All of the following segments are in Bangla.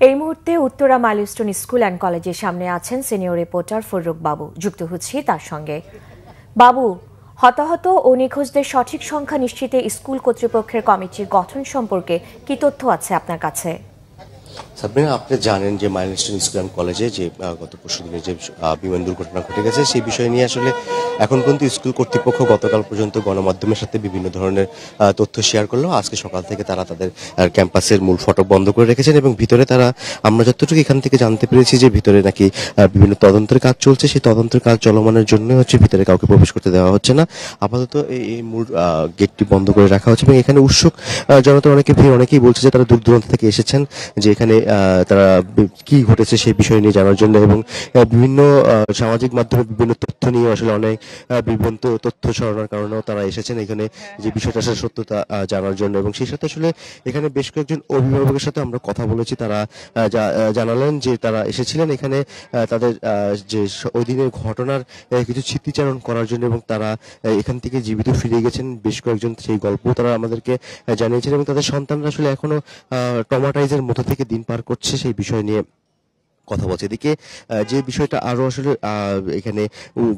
এই মুহূর্তে উত্তরা মাইলস্টোন স্কুল অ্যান্ড কলেজের সামনে আছেন সিনিয়র রিপোর্টার ফররুখ বাবু। যুক্ত হচ্ছি তার সঙ্গে। বাবু, হতাহত ও নিখোঁজদের সঠিক সংখ্যা নিশ্চিতে স্কুল কর্তৃপক্ষের কমিটির গঠন সম্পর্কে কি তথ্য আছে আপনার কাছে? সাবরিনা, আপনি জানেন যে মাইলস্টোন স্কুল অ্যান্ড কলেজে যে গত পরশুদিনে যে বিমান দুর্ঘটনা ঘটে গেছে, সেই বিষয় নিয়ে আসলে এখন পর্যন্ত স্কুল কর্তৃপক্ষ গতকাল পর্যন্ত গণমাধ্যমের সাথে বিভিন্ন ধরনের তথ্য শেয়ার করলো। আজকে সকাল থেকে তারা তাদের ক্যাম্পাসের মূল ফটক বন্ধ করে রেখেছেন এবং ভিতরে তারা, আমরা যতটুকু এখান থেকে জানতে পেরেছি যে ভিতরে নাকি বিভিন্ন তদন্তের কাজ চলছে। সেই তদন্তের কাজ চলমানের জন্য হচ্ছে ভিতরে কাউকে প্রবেশ করতে দেওয়া হচ্ছে না। আপাতত এই মূল গেটটি বন্ধ করে রাখা হচ্ছে এবং এখানে উৎসুক জনতার অনেকে ভিড়, অনেকেই বলছে যে তারা দূর দূরান্ত থেকে এসেছেন, যে এখানে তারা কি ঘটেছে সেই বিষয় নিয়ে জানার জন্য এবং বিভিন্ন সামাজিক মাধ্যমে বিভিন্ন তথ্য নিয়ে আসলে অনেক বিভ্রান্ত তথ্য ছড়ানোর কারণেও তারা এসেছেন এখানে যে বিষয়টা আসলে সত্যতা জানার জন্য। এবং সেই সাথে আসলে এখানে বেশ কয়েকজন অভিভাবকের সাথে আমরা কথা বলেছি। তারা জানালেন যে তারা এসেছিলেন এখানে তাদের যে ওই দিনের ঘটনার কিছু স্মৃতিচারণ করার জন্য এবং তারা এখান থেকে জীবিত ফিরে গেছেন বেশ কয়েকজন, সেই গল্প তারা আমাদেরকে জানিয়েছেন এবং তাদের সন্তানরা আসলে এখনো ট্রমাটাইজের মধ্যে থেকে দিন পার করছে, সেই বিষয় নিয়ে কথা বলছে। এদিকে যে বিষয়টা আরো আসলে এখানে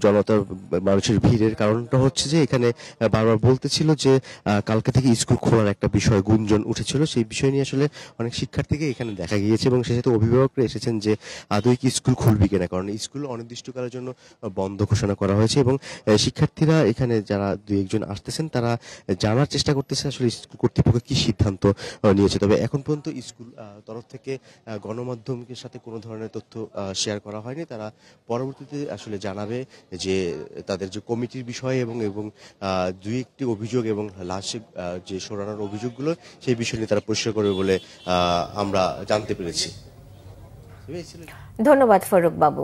জনতার মানুষের ভিড়ের কারণটা হচ্ছে যে এখানে বারবার বলতেছিল যে কালকে থেকে স্কুল খোলার একটা বিষয় গুঞ্জন উঠেছিল, সেই বিষয় নিয়ে আসলে অনেক শিক্ষার্থীকে এখানে দেখা গিয়েছে এবং সেই সাথে অভিভাবকরা এসেছেন যে আদৌ কি স্কুল খুলবে কিনা, কারণ স্কুল অনির্দিষ্টকালের জন্য বন্ধ ঘোষণা করা হয়েছে এবং শিক্ষার্থীরা এখানে যারা দুই একজন আসতেছেন তারা জানার চেষ্টা করতেছে আসলে স্কুল কর্তৃপক্ষ কি সিদ্ধান্ত নিয়েছে। তবে এখন পর্যন্ত স্কুল তরফ থেকে গণমাধ্যমের সাথে কোনো ধরনের তথ্য শেয়ার করা হয়নি। তারা পরবর্তীতে আসলে জানাবে যে তাদের যে কমিটির বিষয় এবং দুই একটি অভিযোগ এবং লাশে যে সরানোর অভিযোগগুলো, সেই বিষয় নিয়ে তারা পরিষ্কার করবে বলে আমরা জানতে পেরেছি। ধন্যবাদ ফররুখ বাবু।